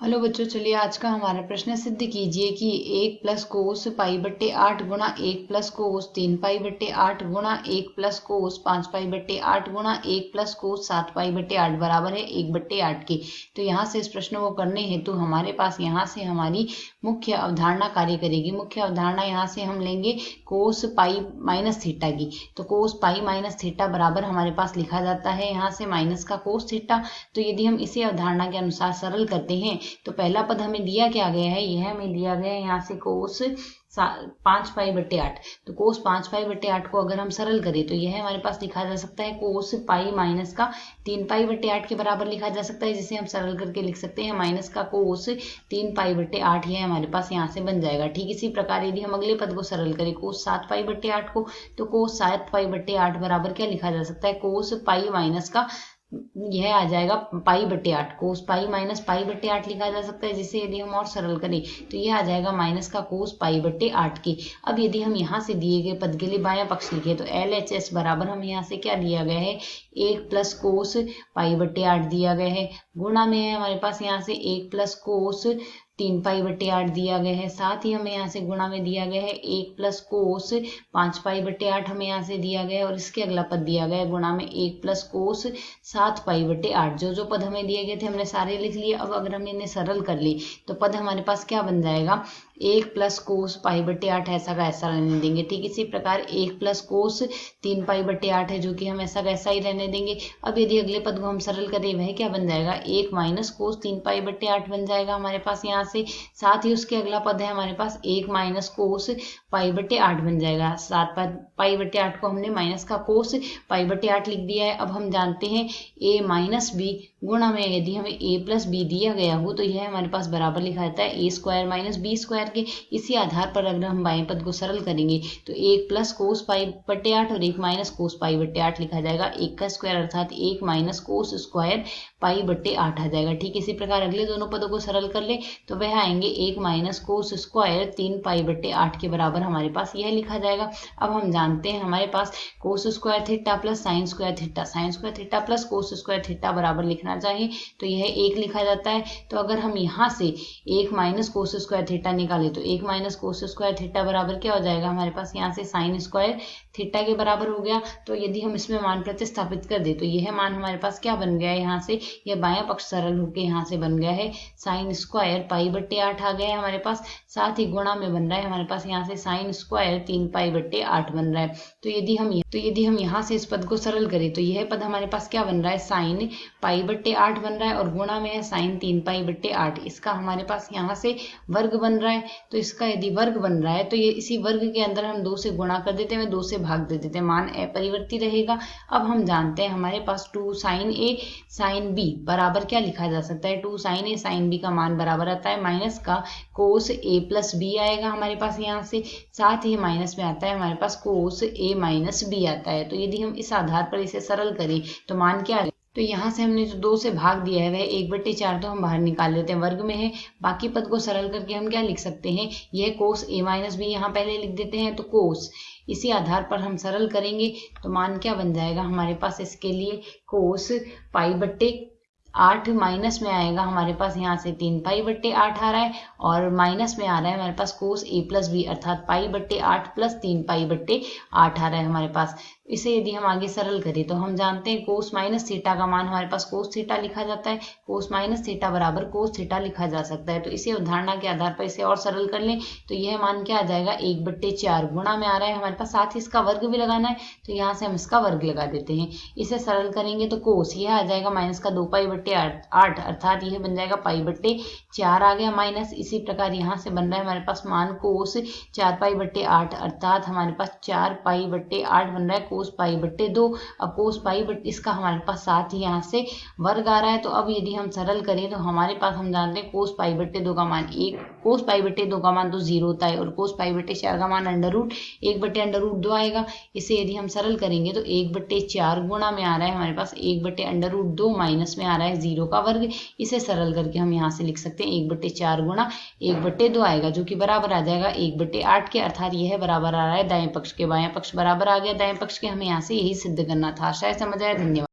Hello बच्चों, चलिए आज का हमारा प्रश्न सिद्ध कीजिए कि 1 प्लस कोस पाई बट्टे 8 गुणा 1 प्लस कोस 3 पाई बट्टे 8 गुणा 1 प्लस कोस 5 पाई बट्टे 8 गुणा 1 प्लस कोस 7 पाई बट्टे 8 बराबर है 1 बट्टे 8 के। तो यहाँ से इस प्रश्न को करने हेतु हमारे पास यहाँ से हमारी मुख्य अवधारणा कार्य करेगी। मुख्य अवधारणा यहाँ से हम लेंगे कोस पाई माइनस थीटा की। तो कोस पाई माइनस थीटा बराबर हमारे पास लिखा जाता है यहाँ से माइनस का कोस थीटा। तो यदि हम इसी अवधारणा के अनुसार सरल करते हैं तो पहला पद हमें दिया क्या गया है, यह हमें दिया गया है यहाँ से कोस 5 पाई बट्टे 8। तो कोस 5 पाई बट्टे 8 को अगर हम सरल करें तो यह हमारे पास लिखा जा सकता है कोस पाई माइनस का 3 पाई बट्टे 8 के बराबर लिखा जा सकता है, जिसे हम सरल करके लिख सकते हैं माइनस का कोस 3 पाई बट्टे 8। यह हमारे पास यहाँ से बन जाएगा। ठीक इसी प्रकार यदि हम अगले पद को सरल करें कोस 7 पाई बट्टे 8 को, तो कोस 7 पाई बट्टे 8 बराबर क्या लिखा जा सकता है, कोस पाई माइनस का यह आ जाएगा पाई बट्टे 8। कोस पाई माइनस पाई बट्टे 8 लिखा जा सकता है, जिसे यदि हम और सरल करें तो यह आ जाएगा माइनस का कोस पाई बट्टे 8 के। अब यदि हम यहाँ से दिए गए पद के लिए बायां पक्ष लिखे तो LHS बराबर हमें यहाँ से क्या दिया गया है, 1 प्लस कोस पाई बट्टे 8 दिया गया है, गुणा में है हमारे पास यहाँ से 1 प्लस कोस 3 पाई बट्टे 8 दिया गया है। साथ ही हमें यहाँ से गुणा में दिया गया है 1 प्लस कोस 5 पाई बट्टे 8 हमें यहाँ से दिया गया है, और इसके अगला पद दिया गया है गुणा में 1 प्लस कोस 7 पाई बट्टे 8। जो जो पद हमें दिए गए थे हमने सारे लिख लिए। अब अगर हम इन्हें सरल कर ले तो पद हमारे पास क्या बन जाएगा, 1 प्लस कोस पाई बट्टे 8 ऐसा का ऐसा रहने देंगे। ठीक इसी प्रकार 1 प्लस कोस 3 पाई बट्टे 8 है, जो कि हम ऐसा का ऐसा ही रहने देंगे। अब यदि अगले पद को हम सरल करें वह क्या बन जाएगा, 1 माइनस कोस 3 पाई बट्टे 8 बन जाएगा हमारे पास यहाँ से। साथ ही उसके अगला पद है हमारे पास 1 माइनस कोस पाई बट्टे 8 बन जाएगा। 7 पाई बट्टे 8 को हमने माइनस का कोस पाई बट्टे 8 लिख दिया है। अब हम जानते हैं a माइनस बी गुणा में यदि हमें a प्लस बी दिया गया हो तो यह हमारे पास बराबर लिखा जाता है a square minus B square के। इसी आधार पर अगर हम बाएं पद को सरल करेंगे तो 1 प्लस कोस पाई बट्टे 8 और 1 माइनस कोस पाई बट्टे 8 लिखा जाएगा। 1 का स्क्वायर अर्थात 1 माइनस कोस स्क्वायर पाई बट्टे 8 आ जाएगा। ठीक इसी प्रकार अगले दोनों पदों को सरल कर ले तो वह आएंगे 1 माइनस कोस स्क्वायर 3 पाई बट्टे 8 के बराबर हमारे पास यह लिखा जाएगा। अब हम जानते हैं हमारे पास cos square theta plus sine square theta, sine square theta plus cos square theta बराबर लिखना चाहिए तो यह 1 लिखा जाता है। तो अगर हम यहाँ से 1 माइनस कोस स्क्वायर थीटा निकाले तो 1 माइनस कोस स्क्वायर थीटा बराबर क्या हो जाएगा हमारे पास यहाँ से साइन स्क्वायर थीटा के बराबर हो गया। तो यदि हम इसमें मान प्रतिस्थापित कर दे तो यह मान हमारे पास क्या बन गया है, यहाँ से यह बायां पक्ष सरल होकर यहाँ से बन गया है साइन स्क्वायर पाई बट्टे 8 आ गया है हमारे पास। साथ ही गुणा में बन रहा है हमारे पास यहाँ से साइन स्क्वायर 3 पाई बट्टे 8 बन रहा है। तो यदि हम यहाँ से इस पद को सरल करें तो यह पद हमारे पास क्या बन रहा है, साइन पाई बट्टे 8 बन रहा है, और गुणा में है साइन 3 पाई बट्टे 8। इसका हमारे पास यहाँ से वर्ग बन रहा है। तो इसका यदि वर्ग बन रहा है तो ये इसी वर्ग के अंदर हम 2 से गुणा कर देते हैं, 2 से भाग दे देते हैं, मान अपरिवर्ती रहेगा। अब हम जानते हैं हमारे पास 2 साइन ए साइन बी बराबर क्या लिखा जा सकता है, 2 साइन ए साइन बी का मान बराबर आता है माइनस का कोस ए प्लस बी आएगा हमारे पास यहाँ से। साथ ही माइनस में आता है हमारे पास कोस ए माइनस बी आता है। तो यदि हम इस आधार पर इसे सरल करें तो मान क्या है, तो यहाँ से हमने जो 2 से भाग दिया है वह 1/4 तो हम बाहर निकाल लेते हैं, वर्ग में है। बाकी पद को सरल करके हम क्या लिख सकते हैं, यह कोस a माइनस बी यहाँ पहले लिख देते हैं। तो कोस इसी आधार पर हम सरल करेंगे तो मान क्या बन जाएगा हमारे पास, इसके लिए कोस पाई बट्टे 8 माइनस में आएगा हमारे पास यहाँ से 3 पाई बट्टे 8 आ रहा है, और माइनस में आ रहा है हमारे पास कोस a प्लस बी अर्थात पाई बट्टे 8 प्लस 3 पाई बट्टे 8 आ रहा है हमारे पास। इसे यदि हम आगे सरल करें तो हम जानते हैं कोस माइनस थीटा का मान हमारे पास कोस थीटा लिखा जाता है, कोस माइनस थीटा बराबर कोस थीटा लिखा जा सकता है। तो इसी अवधारणा के आधार पर इसे और सरल कर लें तो यह मान क्या आ जाएगा, 1/4 गुणा में आ रहा है हमारे पास, साथ ही इसका वर्ग भी लगाना है तो यहाँ से हम इसका वर्ग लगा देते हैं। इसे सरल करेंगे तो कोस यह आ जाएगा माइनस का 2 पाई बट्टे 8 अर्थात यह बन जाएगा पाई बट्टे 4 आ गया माइनस। इसी प्रकार यहाँ से बन रहा है हमारे पास मान कोस 4 पाई बट्टे 8 अर्थात हमारे पास 4 पाई बट्टे 8 बन रहा है कोस पाई बट्टे 2। अब कोस पाई बट्टे इसका हमारे पास साथ ही यहाँ से वर्ग आ रहा है। तो अब यदि हम सरल करें तो हमारे पास हम जानते हैं कोस पाई बट्टे 2 का मान 1, कोस पाई बट्टे 2 का मान तो 0 होता है, और कोस पाई बट्टे 4 का मान √1/√2 आएगा। इसे यदि हम सरल करेंगे तो 1/4 गुणा में आ रहा है हमारे पास 1/√2 माइनस में आ रहा है 0 का वर्ग। इसे सरल करके हम यहाँ से लिख सकते हैं 1/4 गुणा 1/2 आएगा, जो कि बराबर आ जाएगा 1/8 के, अर्थात यह बराबर आ रहा है दाएं पक्ष के। बाएं पक्ष बराबर आ गया दाएं पक्ष के, हमें यहाँ से यही सिद्ध करना था। शायद समझ आया। धन्यवाद।